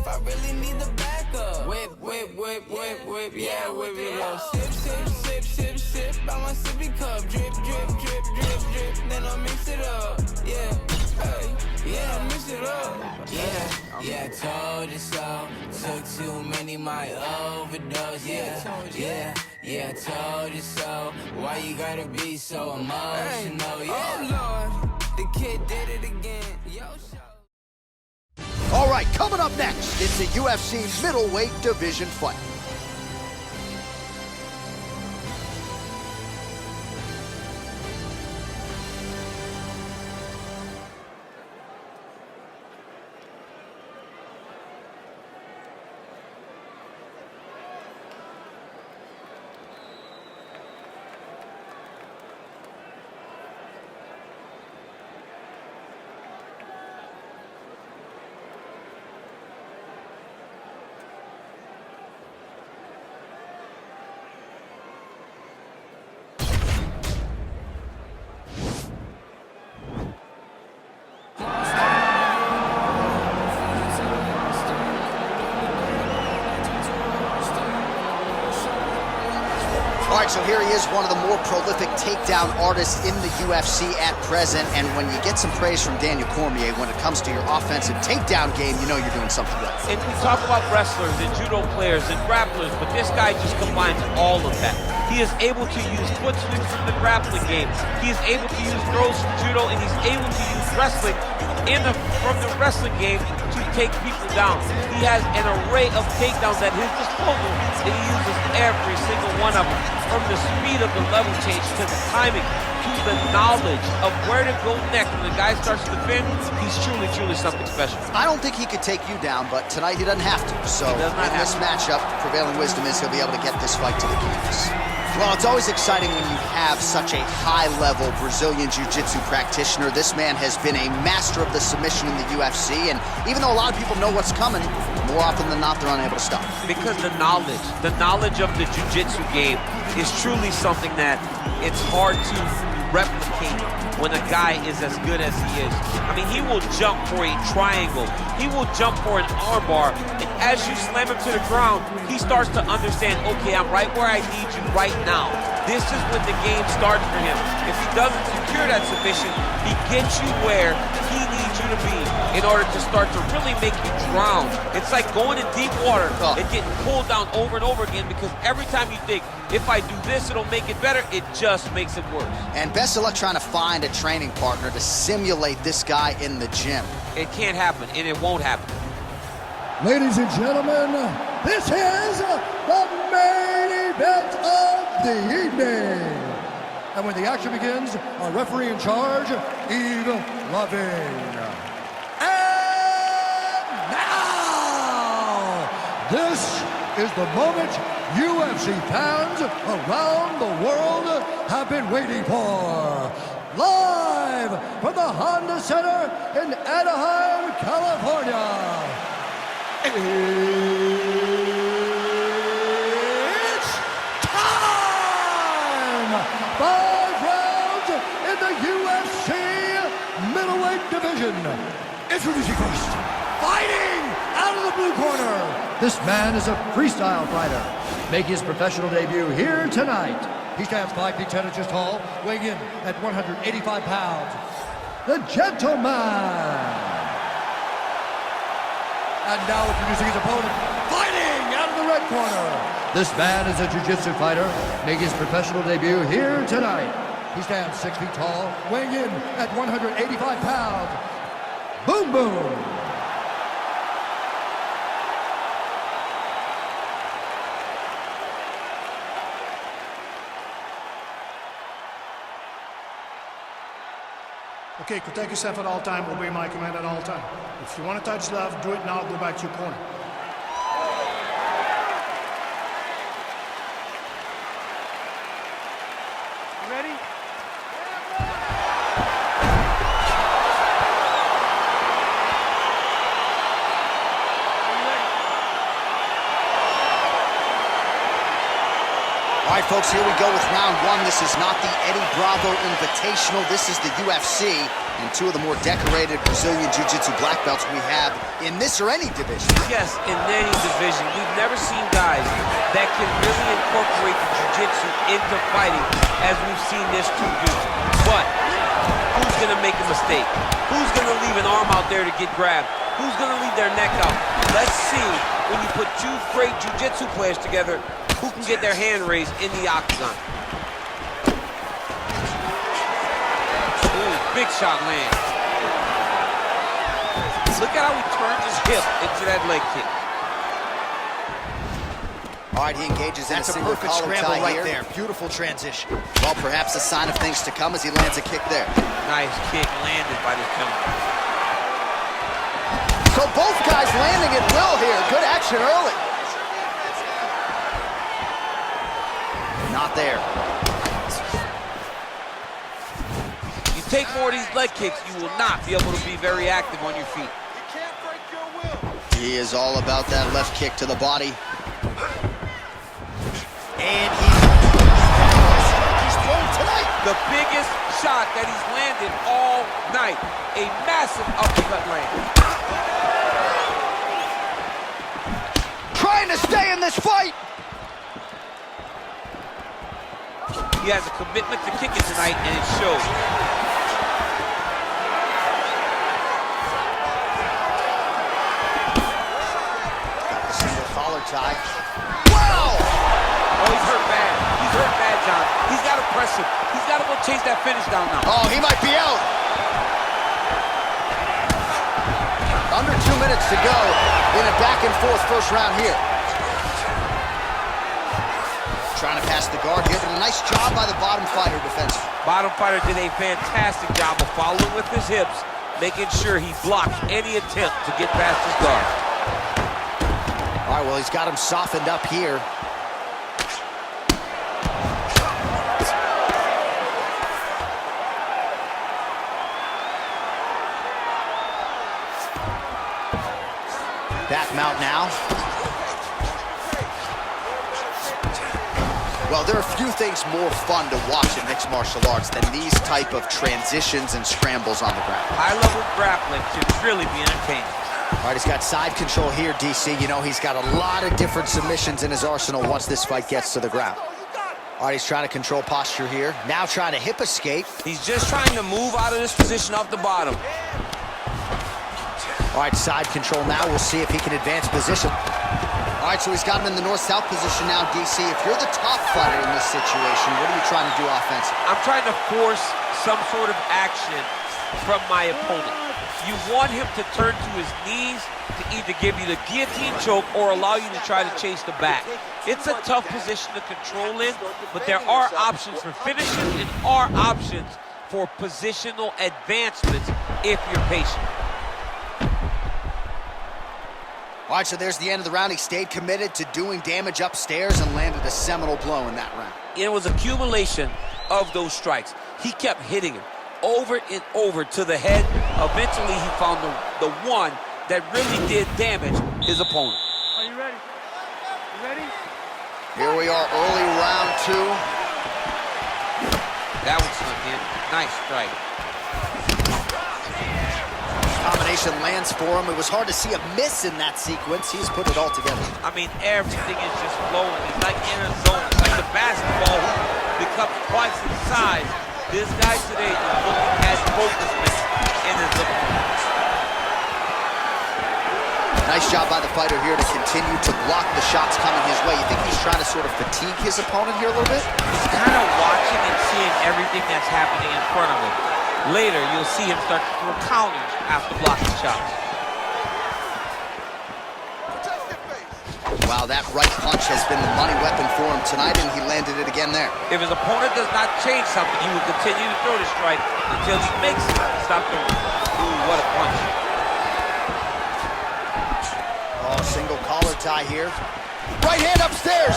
if I really need the backup. Whip, whip, whip, whip, whip, yeah, whip it up. Sip, sip, sip, sip, sip, by my sippy cup. Drip, drip, drip, drip, drip, then I mix it up. Yeah, hey, yeah, I mix it up. Yeah, I told you so. Took too many, my overdose. Yeah, I told you so. Why you gotta be so emotional? Yeah, oh Lord, the kid did it again. Yo, All right, coming up next, it's the UFC middleweight division fight. All right, so here he is, one of the more prolific takedown artists in the UFC at present. And when you get some praise from Daniel Cormier when it comes to your offensive takedown game, you know you're doing something right. And we talk about wrestlers and judo players and grapplers, but this guy just combines all of that. He is able to use foot sweeps from the grappling game. He is able to use throws from judo, and he's able to use wrestling from the wrestling game to take people down. He has an array of takedowns at his disposal, and he uses every single one of them. From the speed of the level change to the timing to the knowledge of where to go next when the guy starts to defend, he's truly, truly something special. I don't think he could take you down, but tonight he doesn't have to. So in this matchup, prevailing wisdom is he'll be able to get this fight to the canvas. Well, it's always exciting when you have such a high-level Brazilian Jiu-Jitsu practitioner. This man has been a master of the submission in the UFC, and even though a lot of people know what's coming, more often than not, they're unable to stop. Because the knowledge of the Jiu-Jitsu game is truly something that it's hard to replicate when a guy is as good as he is. I mean, he will jump for a triangle. He will jump for an armbar. And as you slam him to the ground, he starts to understand, okay, I'm right where I need you right now. This is when the game starts for him. If he doesn't secure that submission, he gets you where he needs you to be in order to start to really make you drown. It's like going in deep water and getting pulled down over and over again, because every time you think, if I do this, it'll make it better, it just makes it worse. And best of luck trying to find a training partner to simulate this guy in the gym. It can't happen, and it won't happen. Ladies and gentlemen, this is the main event of the evening. And when the action begins, our referee in charge, Yves Loving. And now, this is the moment UFC fans around the world have been waiting for. Live from the Honda Center in Anaheim, California. It's time! 5 rounds in the UFC middleweight division. Introducing first, fighting out of the blue corner. This man is a freestyle fighter, making his professional debut here tonight. He stands 5 feet 10 inches tall, weighing in at 185 pounds. The Gentleman. And now introducing his opponent, fighting out of the red corner. This man is a jiu-jitsu fighter, making his professional debut here tonight. He stands 6 feet tall, weighing in at 185 pounds. Boom Boom. Okay, protect yourself at all time, obey my command at all time. If you want to touch love, do it now, go back to your corner. You ready? All right, folks, here we go with round one. This is not the Eddie Bravo Invitational. This is the UFC, and two of the more decorated Brazilian Jiu-Jitsu black belts we have in this or any division. Yes, in any division. We've never seen guys that can really incorporate the Jiu-Jitsu into fighting as we've seen this two do. But who's going to make a mistake? Who's going to leave an arm out there to get grabbed? Who's going to leave their neck out? Let's see, when you put two great Jiu-Jitsu players together, who can get their hand raised in the octagon. Ooh, big shot lands. Look at how he turned his hip into that leg kick. All right, he engages in a single perfect collar scramble tie right here. there. Beautiful transition. Well, perhaps a sign of things to come as he lands a kick there. Nice kick landed by this gentleman. So both guys landing at will here. Good action early. Not there. You take more of these leg kicks, you will not be able to be very active on your feet. He is all about that left kick to the body. And he's thrown tonight. The biggest shot that he's landed all night. A massive uppercut land. Trying to stay in this fight. He has a commitment to kicking tonight, and it shows. Single collar tie. Wow! Oh, he's hurt bad. He's hurt bad, John. He's got to press him. He's got to go chase that finish down now. Oh, he might be out. Under 2 minutes to go in a back-and-forth first round here. Trying to pass the guard here, but a nice job by the bottom fighter defense. Bottom fighter did a fantastic job of following with his hips, making sure he blocked any attempt to get past his guard. All right, well, he's got him softened up here. Back mount now. Well, there are few things more fun to watch in mixed martial arts than these type of transitions and scrambles on the ground. High-level grappling should really be entertaining. All right, he's got side control here, DC. You know, he's got a lot of different submissions in his arsenal once this fight gets to the ground. All right, he's trying to control posture here. Now trying to hip escape. He's just trying to move out of this position off the bottom. All right, side control now. We'll see if he can advance position. All right, so he's got him in the north-south position now, DC. If you're the top fighter in this situation, what are you trying to do offensively? I'm trying to force some sort of action from my opponent. You want him to turn to his knees to either give you the guillotine choke or allow you to try to chase the back. It's a tough position to control in, but there are options for finishes and are options for positional advancements if you're patient. All right, so there's the end of the round. He stayed committed to doing damage upstairs and landed a seminal blow in that round. It was accumulation of those strikes. He kept hitting him over and over to the head. Eventually, he found the one that really did damage his opponent. Are you ready? You ready? Here we are, early round two. That one snuck in. Nice strike. Combination lands for him. It was hard to see a miss in that sequence. He's put it all together. I mean, everything is just flowing. It's like in a zone. It's like the basketball hoop becomes twice its size. This guy today is looking at focusness in his opponent. Nice job by the fighter here to continue to block the shots coming his way. You think he's trying to sort of fatigue his opponent here a little bit? He's kind of watching and seeing everything that's happening in front of him. Later, you'll see him start to throw counters after blocking shots. Wow, that right punch has been the money weapon for him tonight, and he landed it again there. If his opponent does not change something, he will continue to throw the strike until he makes it stop throwing. Ooh, what a punch. Oh, single collar tie here. Right hand upstairs.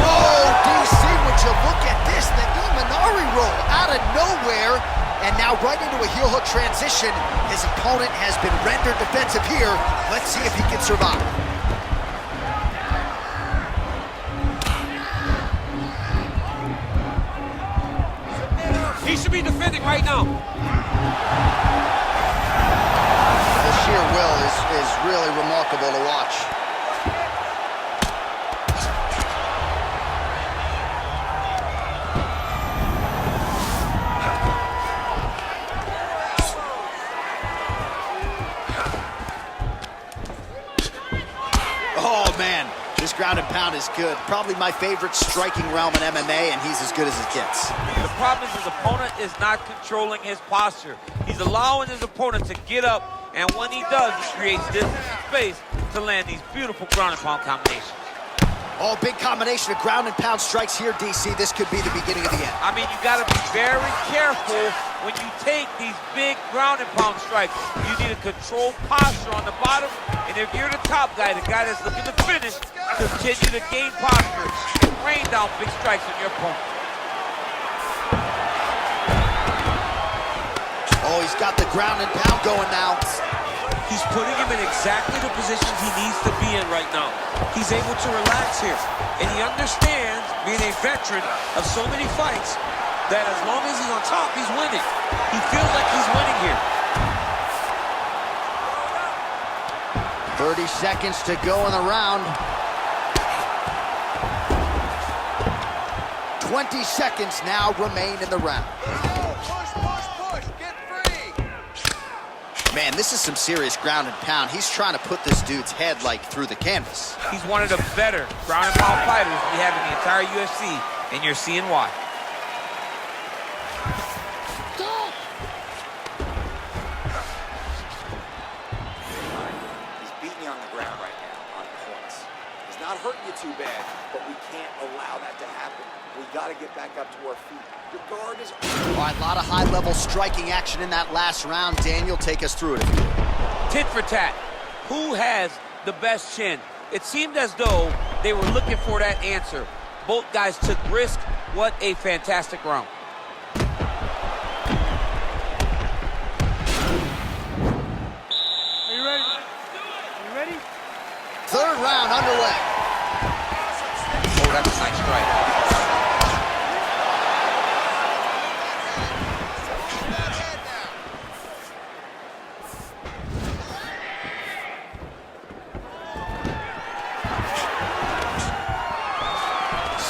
Oh, DC, would you look at this? The Imanari roll out of nowhere. And now right into a heel hook transition. His opponent has been rendered defensive here. Let's see if he can survive. He should be defending right now. The sheer will is really remarkable to watch. Oh, man. This ground and pound is good. Probably my favorite striking realm in MMA, and he's as good as it gets. The problem is his opponent is not controlling his posture. He's allowing his opponent to get up, and when he does, he creates distance and space to land these beautiful ground and pound combinations. Oh, big combination of ground and pound strikes here, DC. This could be the beginning of the end. I mean, you got to be very careful when you take these big ground and pound strikes. You need a controlled posture on the bottom, and if you're the top guy, the guy that's looking to finish, continue to gain posture and rain down big strikes on your opponent. Oh, he's got the ground and pound going now. He's putting him in exactly the positions he needs to be in right now. He's able to relax here, and he understands, being a veteran of so many fights, that as long as he's on top, he's winning. He feels like he's winning here. 30 seconds to go in the round. 20 seconds now remain in the round. Man, this is some serious ground and pound. He's trying to put this dude's head, like, through the canvas. He's one of the better ground and pound fighters we have in the entire UFC, and you're seeing why. He's beating you on the ground right now on points. He's not hurting you too bad, but we can't allow that to happen. We got to get back up to our feet. Your guard is... All right, a lot of high-level striking action in that last round. Daniel, take us through it. Tit for tat. Who has the best chin? It seemed as though they were looking for that answer. Both guys took risk. What a fantastic round. Are you ready? You ready? Third round underway. Oh, that's a nice strike.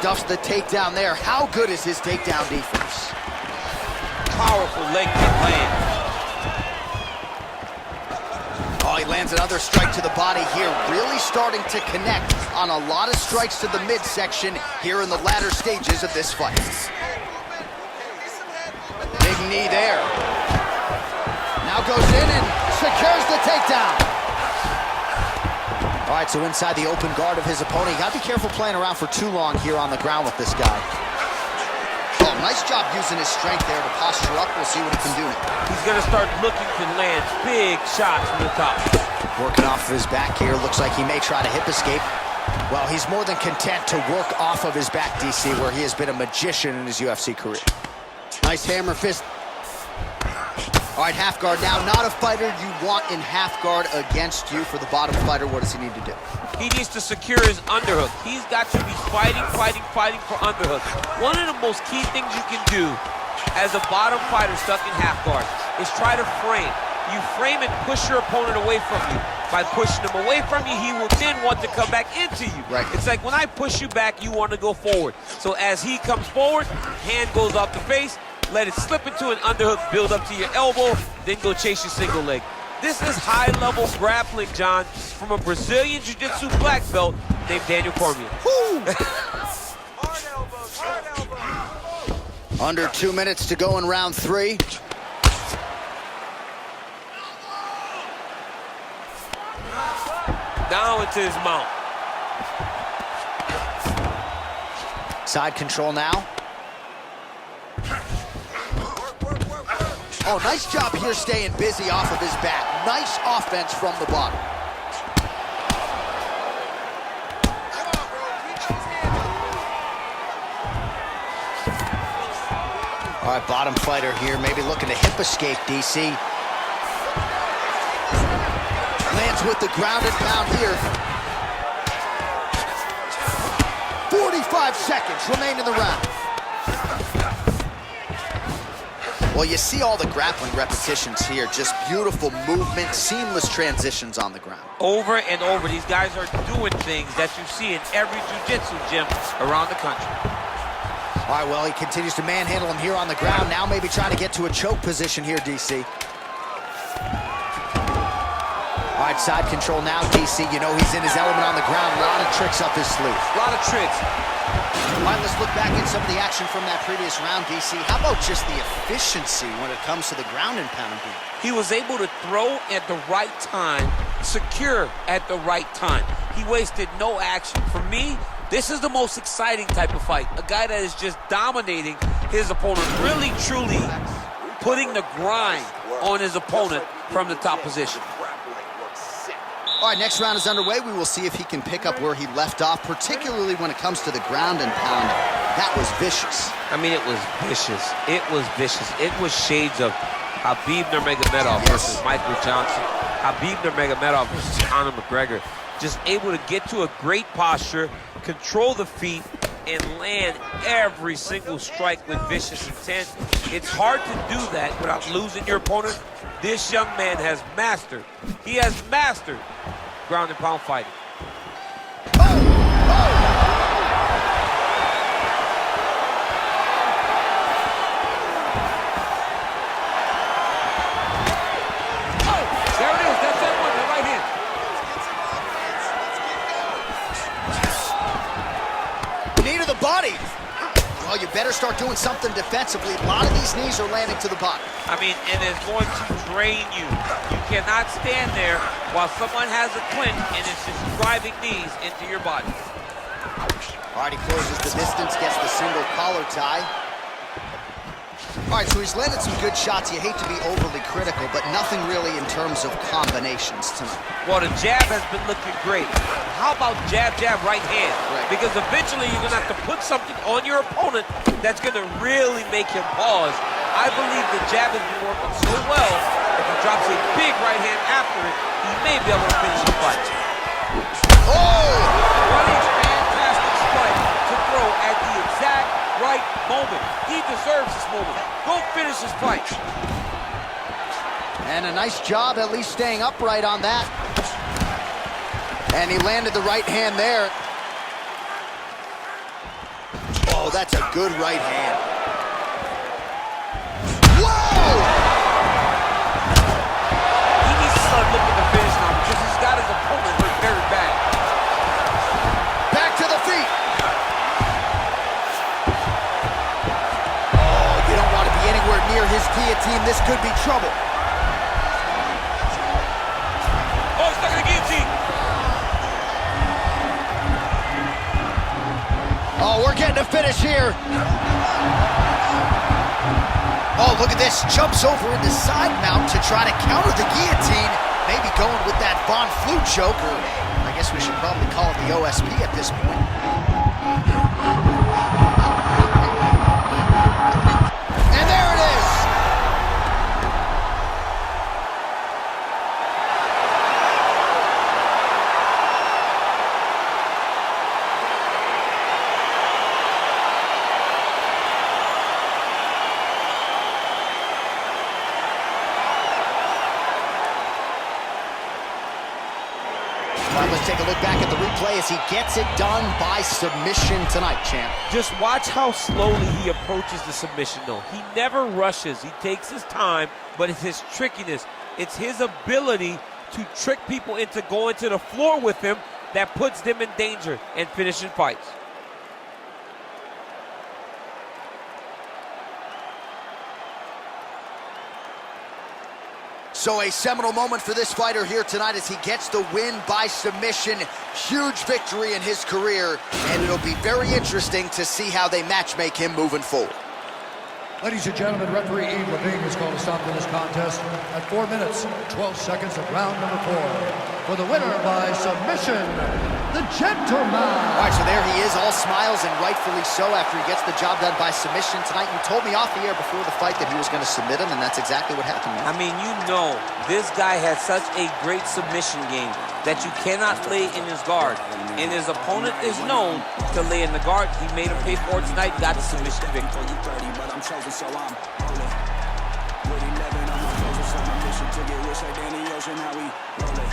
Stuffs the takedown there. How good is his takedown defense? Powerful leg kick land. Oh, he lands another strike to the body here. Really starting to connect on a lot of strikes to the midsection here in the latter stages of this fight. Big knee there. Now goes in and secures the takedown. All right, so inside the open guard of his opponent. You gotta be careful playing around for too long here on the ground with this guy. Oh, nice job using his strength there to posture up. We'll see what he can do now. He's gonna start looking to land big shots from the top. Working off of his back here. Looks like he may try to hip escape. Well, he's more than content to work off of his back, DC, where he has been a magician in his UFC career. Nice hammer fist. All right, half guard now. Not a fighter you want in half guard against you. For the bottom fighter, what does he need to do? He needs to secure his underhook. He's got to be fighting for underhook. One of the most key things you can do as a bottom fighter stuck in half guard is try to frame. You frame and push your opponent away from you. By pushing him away from you, he will then want to come back into you. Right. It's like when I push you back, you want to go forward. So as he comes forward, hand goes off the face, let it slip into an underhook, build up to your elbow, then go chase your single leg. This is high-level grappling, John, from a Brazilian Jiu-Jitsu black belt named Daniel Cormier. Under 2 minutes to go in round 3. Down into his mount. Side control now. Oh, nice job here staying busy off of his back. Nice offense from the bottom. All right, bottom fighter here, maybe looking to hip escape, DC. Lands with the ground and pound here. 45 seconds remain in the round. Well, you see all the grappling repetitions here. Just beautiful movement, seamless transitions on the ground. Over and over, these guys are doing things that you see in every jiu-jitsu gym around the country. All right, well, he continues to manhandle him here on the ground. Now maybe trying to get to a choke position here, DC. All right, side control now, DC. You know he's in his element on the ground. A lot of tricks up his sleeve. A lot of tricks. All right, let's look back at some of the action from that previous round, DC. How about just the efficiency when it comes to the ground and pound game? He was able to throw at the right time, secure at the right time. He wasted no action. For me, this is the most exciting type of fight. A guy that is just dominating his opponent, really, truly putting the grind on his opponent from the top position. All right, next round is underway. We will see if he can pick up where he left off, particularly when it comes to the ground and pound. That was vicious. I mean, it was vicious. It was vicious. It was shades of Khabib Nurmagomedov versus Michael Johnson. Khabib Nurmagomedov versus Conor McGregor. Just able to get to a great posture, control the feet, and land every single strike with vicious intent. It's hard to do that without losing your opponent. This young man has mastered. He has mastered ground and pound fighting. There it is. That's that one, the right hand. Knee to the body. Well, you better start doing something defensively. A lot of these knees are landing to the body. I mean, and it's going to drain you. You cannot stand there while someone has a clinch and it's just driving knees into your body. All right, he closes the distance, gets the single collar tie. All right, so he's landed some good shots. You hate to be overly critical, but nothing really in terms of combinations tonight. Well, the jab has been looking great. How about jab, jab, right hand? Right. Because eventually you're going to have to put something on your opponent that's going to really make him pause. I believe the jab has been working so well, if he drops a big right hand after it, he may be able to finish the fight. Oh! Running fantastic strike to throw at the exact right moment. He deserves this moment. Go finish his fight. And a nice job at least staying upright on that. And he landed the right hand there. Oh, that's a good right hand. Whoa! He needs to start looking to finish now because he's got his opponent hurt very bad. Back to the feet. Oh, you don't want to be anywhere near his guillotine. This could be trouble. Oh, he's stuck in the guillotine. Oh, we're getting a finish here. Oh, look at this. Jumps over into side mount to try to counter the guillotine. Maybe going with that Von Flue choke, or I guess we should probably call it the OSP at this point. And there it is. All right, let's take a look back at the replay as he gets it done by submission tonight, champ. Just watch how slowly he approaches the submission, though. He never rushes. He takes his time, but it's his trickiness. It's his ability to trick people into going to the floor with him that puts them in danger and finishing fights. So a seminal moment for this fighter here tonight as he gets the win by submission. Huge victory in his career, and it'll be very interesting to see how they matchmake him moving forward. Ladies and gentlemen, referee Yves Levine is going to stop this contest at 4 minutes, 12 seconds of round number 4. For the winner by submission, the gentleman. All right, so there he is, all smiles, and rightfully so after he gets the job done by submission tonight. You told me off the air before the fight that he was going to submit him, and that's exactly what happened, man. I mean, you know, this guy has such a great submission game that you cannot lay in his guard. And his opponent is known to lay in the guard. He made him pay for it tonight, got the submission victory. motion to get rich like Danny Ocean. How we roll it.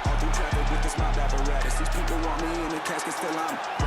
All through traffic with this mob apparatus. These people want me in the casket, still I'm